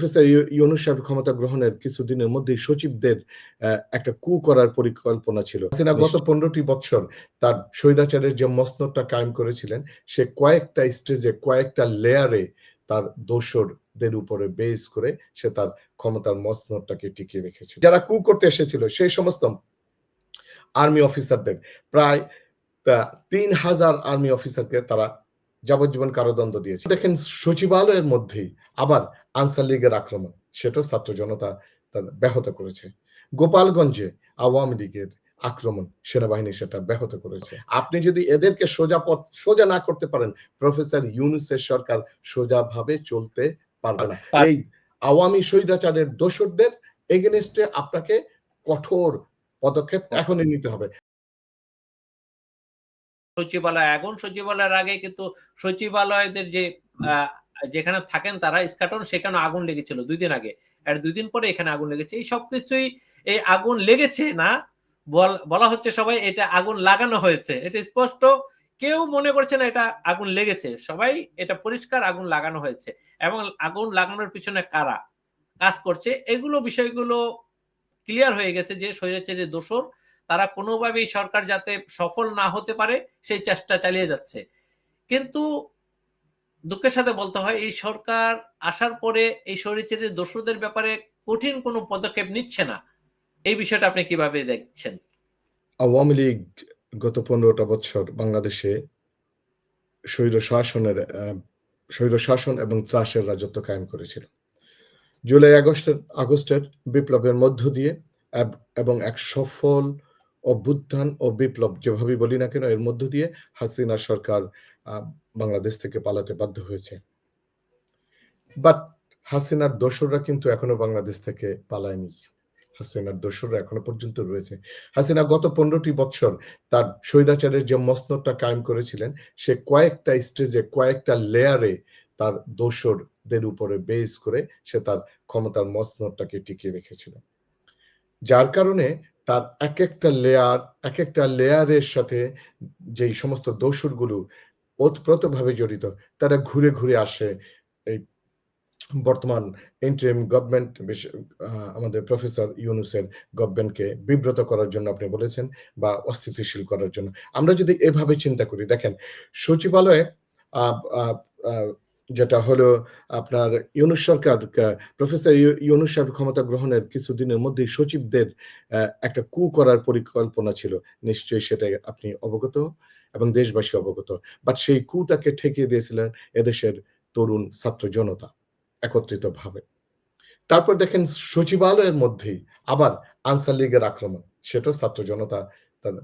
Professor Yunus সাহেব ক্ষমতা গ্রহণের কিছুদিনের মধ্যেই সচিবদের একটা কু করার পরিকল্পনা ছিল। হাসিনা গত 15টি বছর তার স্বৈরাচারের যে মসনদটা কায়েম করেছিলেন, সে কয়েকটা স্টেজে কয়েকটা লেয়ারে তার দোসরদের উপরে বেস করে সে তার ক্ষমতার মসনদটাকে টিকিয়ে রেখেছিল। যারা কু করতে এসেছিল সেই সমস্ত আর্মি অফিসারদের প্রায় 3000 আর্মি অফিসারকে তারা যাবজ্জীবন কারাদণ্ড দিয়েছে। দেখেন সচিবালয়ের মধ্যেই আবার আনসার লীগের আক্রমণ, সেটাও ছাত্র জনতা ব্যাহত করেছে। গোপালগঞ্জে আওয়ামী লীগের আক্রমণ সেনাবাহিনী সেটা ব্যাহত করেছে। আপনি যদি এদেরকে সোজা না করতে পারেন, প্রফেসর ইউনূসের সরকার সোজাভাবে চলতে পারবে না। এই আওয়ামী স্বৈরাচারের দোসরদের এগেনস্টে আপনাকে কঠোর পদক্ষেপ এখনই নিতে হবে। সচিবালয় আগুন, সচিবালয়ের আগে কিন্তু সচিবালয়দের যে যেখানে থাকেন তারা স্কাটন, সেখানে আগুন লেগেছিল 2 দিন আগে, আর 2 দিন পরে এখানে আগুন লেগেছে। এই সবকিছুই এই আগুন লেগেছে না, বলা হচ্ছে সবাই এটা আগুন লাগানো হয়েছে। এটা স্পষ্ট, কেউ মনে করছে না এটা আগুন লেগেছে, সবাই এটা পরিষ্কার আগুন লাগানো হয়েছে। এবং আগুন লাগানোর পিছনে কারা কাজ করছে এগুলো বিষয়গুলো ক্লিয়ার হয়ে গেছে যে স্বৈরাচারী দোসর, তারা কোনোভাবেই সরকার যাতে সফল না হতে পারে সেই চেষ্টা চালিয়ে যাচ্ছে। কিন্তু দুঃখের সাথে বলতে হয় এই সরকার আসার পরে এই স্বৈরাচারী দোসরদের ব্যাপারে কঠিন কোনো পদক্ষেপ নিচ্ছে না। এই বিষয়টা আপনি কিভাবে দেখছেন? আওয়ামী লীগ গত 15টা বছর বাংলাদেশে স্বৈরশাসন এবং ত্রাসের রাজত্ব কায়েম করেছিল। জুলাই আগস্টের বিপ্লবের মধ্য দিয়ে এবং এক সফল অভ্যুত্থান ও বিপ্লব যেভাবেই বলি না কেন, এর মধ্য দিয়ে হাসিনা সরকার বাংলাদেশ থেকে পালাতে বাধ্য হয়েছে। বাট হাসিনার দোসররা কিন্তু এখনো বাংলাদেশ থেকে পালায়নি। হাসিনার দোসররা এখনো পর্যন্ত রয়েছে। হাসিনা গত 15টি বছর তার স্বৈরাচারের যে মসনদটা কায়েম করেছিলেন, সে কয়েকটা স্টেজে কয়েকটা লেয়ারে তার দোসরদের উপরে বেস করে সে তার ক্ষমতার মসনদটাকে টিকিয়ে রেখেছিল। যার কারণে তার এক একটা লেয়ারের সাথে যেই সমস্ত দোসরগুলো ওতপ্রোতভাবে জড়িত, তারা ঘুরে ঘুরে আসে এই বর্তমান ইন্টারিম গভর্নমেন্ট, আমাদের প্রফেসর ইউনূসের গভর্নমেন্টকে বিব্রত করার জন্য আপনি বলেছেন, বা অস্থিতিশীল করার জন্য। আমরা যদি এভাবে চিন্তা করি, দেখেন সচিবালয়ে যেটা হলো আপনার ইউনূস সরকার, প্রফেসর ইউনূস সাহেব ক্ষমতা গ্রহণের কিছুদিনের মধ্যেই সচিবদের একটা কু করার পরিকল্পনা ছিল। নিশ্চয়ই সেটা আপনি অবগত এবং দেশবাসী অবগত। বাট সেই কুটাকে ঠেকিয়ে দিয়েছিলেন এদেশের তরুণ ছাত্র জনতা একত্রিতভাবে। তারপর দেখেন সচিবালয়ের মধ্যেই আবার আনসার লীগের আক্রমণ, সেটাও ছাত্র জনতা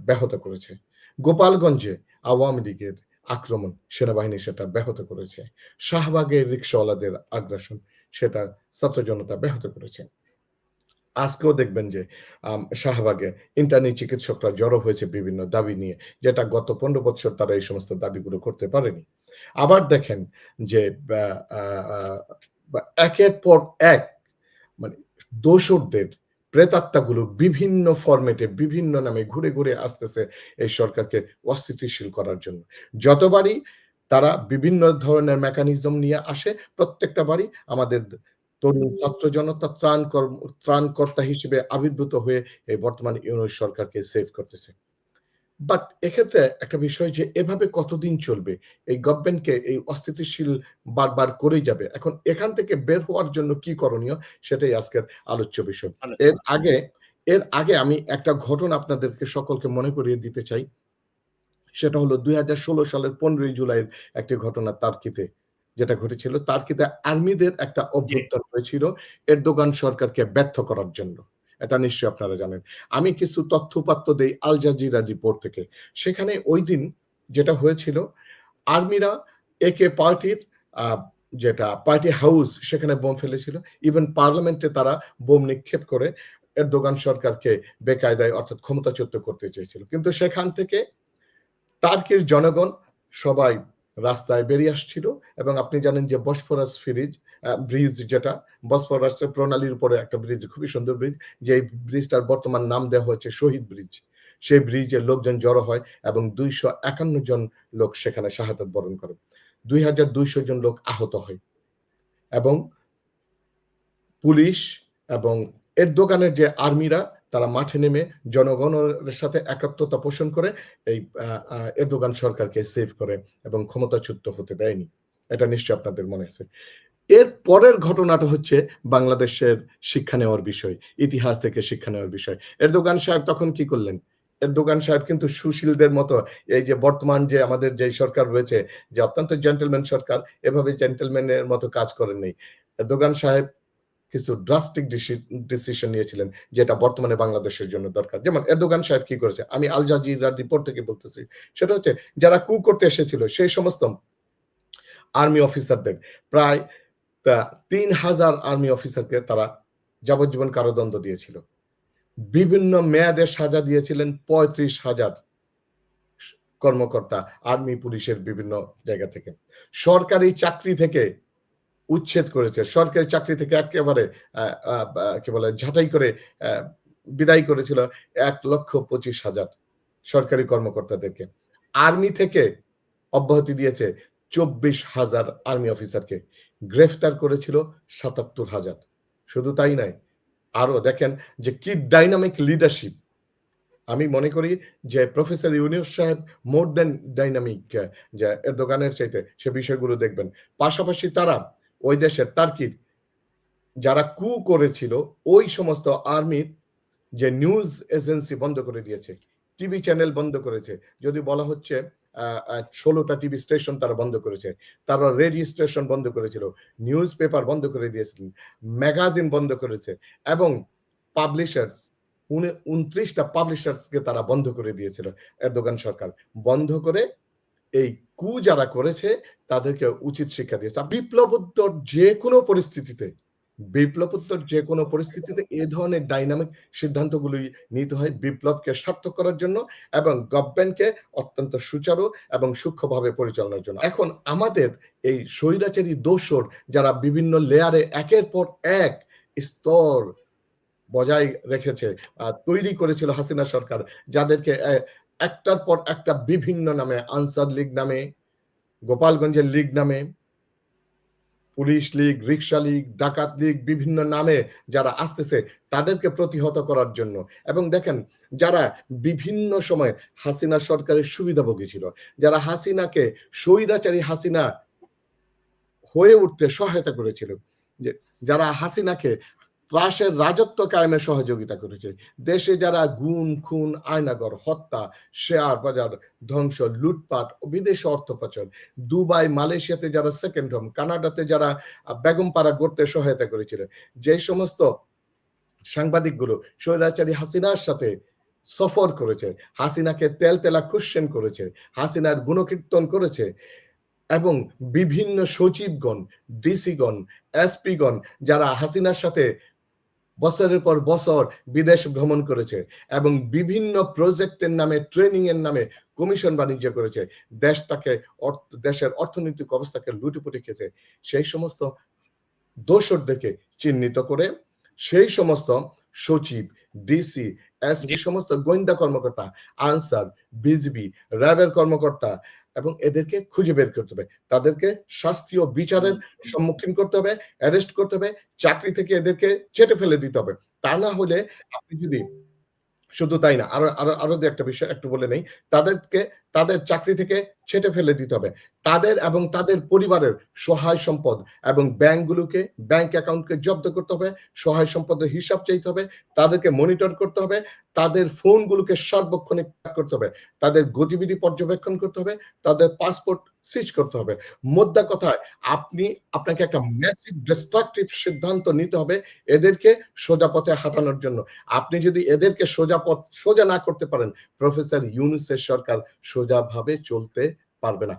ব্যাহত করেছে। গোপালগঞ্জে আওয়ামী লীগের আক্রমণ সেনাবাহিনী সেটা ব্যাহত করেছে। শাহবাগের রিকশাওয়ালাদের আগ্রাসন, সেটা ছাত্র জনতা ব্যাহত করেছে। আজকেও দেখবেন যে শাহবাগে ইন্টার্নি চিকিৎসকরা জড়ো হয়েছে বিভিন্ন দাবি নিয়ে, যেটা গত 15 বছর তারা এই সমস্ত দাবিগুলো করতে পারেনি। আবার দেখেন যে একের পর এক মানে দোসরদের প্রেতাত্মাগুলো বিভিন্ন ফরম্যাটে বিভিন্ন নামে ঘুরে ঘুরে আসতেছে এই সরকারকে অস্থিতিশীল করার জন্য। যতবারই তারা বিভিন্ন ধরনের মেকানিজম নিয়ে আসে, প্রত্যেকটা বারই আমাদের তরুণ ছাত্র জনতা ত্রাণকর্তা হিসেবে আবির্ভূত হয়ে এই বর্তমান ইউনূস সরকারকে সেভ করতেছে। বাট এক্ষেত্রে একটা বিষয় যে এভাবে কতদিন চলবে? এই গভর্নমেন্টকে এই অস্থিতিশীল বারবার করেই যাবে। এখন এখান থেকে বের হওয়ার জন্য কি করণীয়? সেটাই আজকের আলোচ্য বিষয়। এর আগে আমি একটা ঘটনা আপনাদেরকে সকলকে মনে করিয়ে দিতে চাই। সেটা হলো 2016 সালের 15ই জুলাইয়ের একটি ঘটনা তার্কিতে যেটা ঘটেছিল। তার্কিতে আর্মিদের একটা অভ্যুত্থান হয়েছিল এরদোগান সরকারকে ব্যর্থ করার জন্য। এটা নিশ্চয়ই আপনারা জানেন। আমি কিছু তথ্য-উপাত্ত দেই আল জাজিরা রিপোর্ট থেকে। সেখানে ঐদিন যেটা হয়েছিল, আর্মিরা একে পার্টির যেটা পার্টি হাউস সেখানে বোম ফেলেছিল। ইভেন পার্লামেন্টে তারা বোম নিক্ষেপ করে এরদোগান সরকারকে বেকায়দায় অর্থাৎ ক্ষমতাচ্যুত করতে চেয়েছিল। কিন্তু সেখান থেকে টার্কির জনগণ সবাই রাস্তায় বেরিয়ে আসছিল এবং আপনি জানেন যে বসফরাস ব্রিজ, যেটা বসফরাস প্রণালীর উপরে একটা ব্রিজ, খুবই সুন্দর ব্রিজ, যে ব্রিজটার বর্তমান নাম দেওয়া হয়েছে শহীদ ব্রিজ। সেই ব্রিজে লোকজন জড়ো হয় এবং 251 জন লোক সেখানে শাহাদাত বরণ করে। 2200 জন লোক আহত হয় এবং পুলিশ এবং এরদোগানের যে আর্মিরা তারা মাঠে নেমে জনগণের সাথে একাত্মতা পোষণ করে এই এরদোগান সরকারকে সেভ করে এবং ক্ষমতাচ্যুত হতে দেয়নি। এটা নিশ্চয়ই আপনাদের মনে আছে। এর পরের ঘটনাটা হচ্ছে বাংলাদেশের শিক্ষা নেওয়ার বিষয়, ইতিহাস থেকে শিক্ষা নেওয়ার বিষয়। এরদোগান সাহেব তখন কি করলেন? এরদোগান সাহেব কিন্তু সুশীলদের মতো এই যে বর্তমান যে আমাদের যে সরকার রয়েছে যে অত্যন্ত জেন্টলম্যান সরকার, এভাবে জেন্টলম্যানের মতো কাজ করেননি। এরদোগান সাহেব কিছু ড্রাস্টিক ডিসিশন নিয়েছিলেন যেটা বর্তমানে বাংলাদেশের জন্য দরকার। যেমন এরদোগান সাহেব কি করেছে? আমি আল জাজিরার রিপোর্ট থেকে বলতেছি। সেটা হচ্ছে যারা কু করতে এসেছিল সেই সমস্ত আর্মি অফিসারদের প্রায় ৩,০০০ আর্মি অফিসারকে তারা যাবজ্জীবন কারাদণ্ড দিয়েছিল। বিভিন্ন মেয়াদে সাজা দিয়েছিলেন ৩৫,০০০ কর্মকর্তা আর্মি পুলিশের বিভিন্ন জায়গা থেকে। সরকারি চাকরি থেকে উচ্ছেদ করেছে। সরকারি চাকরি থেকে একেবারে কি বলে ঝাঁটাই করে বিদায় করেছিল ১,২৫,০০০ সরকারি কর্মকর্তাদেরকে। আর্মি থেকে অব্যাহতি দিয়েছে ২৪,০০০ আর্মি অফিসারকে। গ্রেফতার করেছিল ৭৭,০০০। শুধু তাই নয়, আরো দেখেন যে কি ডাইনামিক লিডারশিপ। আমি মনে করি যে প্রফেসর ইউনূস সাহেব মোর দ্যান ডাইনামিক, যে এরদোগানের চাইতে সে বিষয়গুলো দেখবেন। পাশাপাশি তারা ওই দেশের তার্কির যারা কু করেছিল ওই সমস্ত আর্মির যে নিউজ এজেন্সি বন্ধ করে দিয়েছে, টিভি চ্যানেল বন্ধ করেছে। যদি বলা হচ্ছে ১৬টা টিভি স্টেশন তারা বন্ধ করেছে, তারা রেডিও স্টেশন বন্ধ করেছিল, নিউজ পেপার বন্ধ করে দিয়েছিলেন, ম্যাগাজিন বন্ধ করেছে এবং পাবলিশার্স ২৯টা পাবলিশার্সকে তারা বন্ধ করে দিয়েছিল এরদোগান সরকার। বন্ধ করে এই কু যারা করেছে তাদেরকে উচিত শিক্ষা দিয়েছে। বিপ্লবোত্তর যে কোনো পরিস্থিতিতে এ ধরনের ডাইনামিক সিদ্ধান্তগুলোই নিতে হয় বিপ্লবকে সার্থক করার জন্য এবং গভর্নমেন্টকে অত্যন্ত সুচারু এবং সূক্ষ্মভাবে পরিচালনার জন্য। এখন আমাদের এই স্বৈরাচারী দোসর যারা বিভিন্ন লেয়ারে একের পর এক স্তর বজায় রেখেছে, তৈরি করেছিল হাসিনা সরকার, যাদেরকে একটার পর একটা বিভিন্ন নামে, আনসার লীগ নামে, গোপালগঞ্জের লীগ নামে, পুলিশ লীগ, রিকশা লীগ, ডাকাত লীগ, বিভিন্ন নামে যারা আসতেছে তাদেরকে প্রতিহত করার জন্য। এবং দেখেন যারা বিভিন্ন সময় হাসিনা সরকারের সুবিধাভোগী ছিল, যারা হাসিনাকে স্বৈরাচারী হাসিনা হয়ে উঠতে সহায়তা করেছিল, যে যারা হাসিনাকে ত্রাসের রাজত্ব কায়েমে সহযোগিতা করেছে, দেশে যারা গুম খুন, আয়নাগর হত্যা, শেয়ার বাজার ধ্বংস, লুটপাট, বিদেশে অর্থ পাচার, দুবাই মালয়েশিয়াতে যারা সেকেন্ড হোম, কানাডাতে যারা বেগমপাড়া গড়তে সহায়তা করেছিল, যে সমস্ত সাংবাদিকগুলো স্বৈরাচারী হাসিনার সাথে সফর করেছে, হাসিনাকে তেলতেলা কোশ্চেন করেছে, হাসিনার গুণকীর্তন করেছে এবং বিভিন্ন সচিবগণ, ডিসিগণ, এসপিগণ যারা হাসিনার সাথে বছরের পর বছর বিদেশ ভ্রমণ করেছে এবং বিভিন্ন প্রজেক্টের নামে, ট্রেনিং এর নামে কমিশন বাণিজ্য করেছে, দেশের অর্থনৈতিক অবস্থাকে লুটেপুটে খেয়েছে, সেই সমস্ত দোসরদেরকে চিহ্নিত করে সেই সমস্ত সচিব, ডিসি, এসপি, সমস্ত গোয়েন্দা কর্মকর্তা, আনসার, বিজিবি, র্যাবের কর্মকর্তা এবং এদেরকে খুঁজে বের করতে হবে, তাদেরকে শাস্তি ও বিচারের সম্মুখীন করতে হবে, অ্যারেস্ট করতে হবে, চাকরি থেকে এদেরকে চেটে ফেলে দিতে হবে। তা না হলে আপনি যদি, শুধু তাই না, আরো একটা বিষয় একটু বলে নেই, তাদের চাকরি থেকে ছেটে ফেলে দিতে হবে, তাদের এবং তাদের পরিবারের সহায় সম্পদ এবং ব্যাংকগুলোকে, ব্যাংক অ্যাকাউন্টকে জব্দ করতে হবে, সহায় সম্পদের হিসাব চাইতে হবে, তাদেরকে মনিটর করতে হবে, তাদের ফোনগুলোকে সার্বক্ষণিক করতে হবে, তাদের গতিবিধি পর্যবেক্ষণ করতে হবে, তাদের পাসপোর্ট সিজ করতে হবে। মোদ্দা কথায় আপনাকে একটা ম্যাসিভ ডিস্ট্রাকটিভ সিদ্ধান্ত নিতে হবে এদেরকে সোজা পথে হাঁটানোর জন্য। আপনি যদি এদেরকে সোজা না করতে পারেন, প্রফেসর ইউনূসের সরকার সোজাভাবে চলতে পারবে না।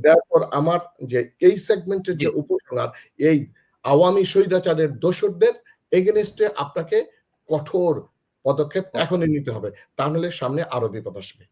তারপর আমার যে এই সেগমেন্টের যে উপসংহার, এই আওয়ামী স্বৈরাচারের দোসরদের এগেইনস্টে আপনাকে কঠোর পদক্ষেপ এখনই নিতে হবে, তা নাহলে সামনে আরো বিপদ আসবে।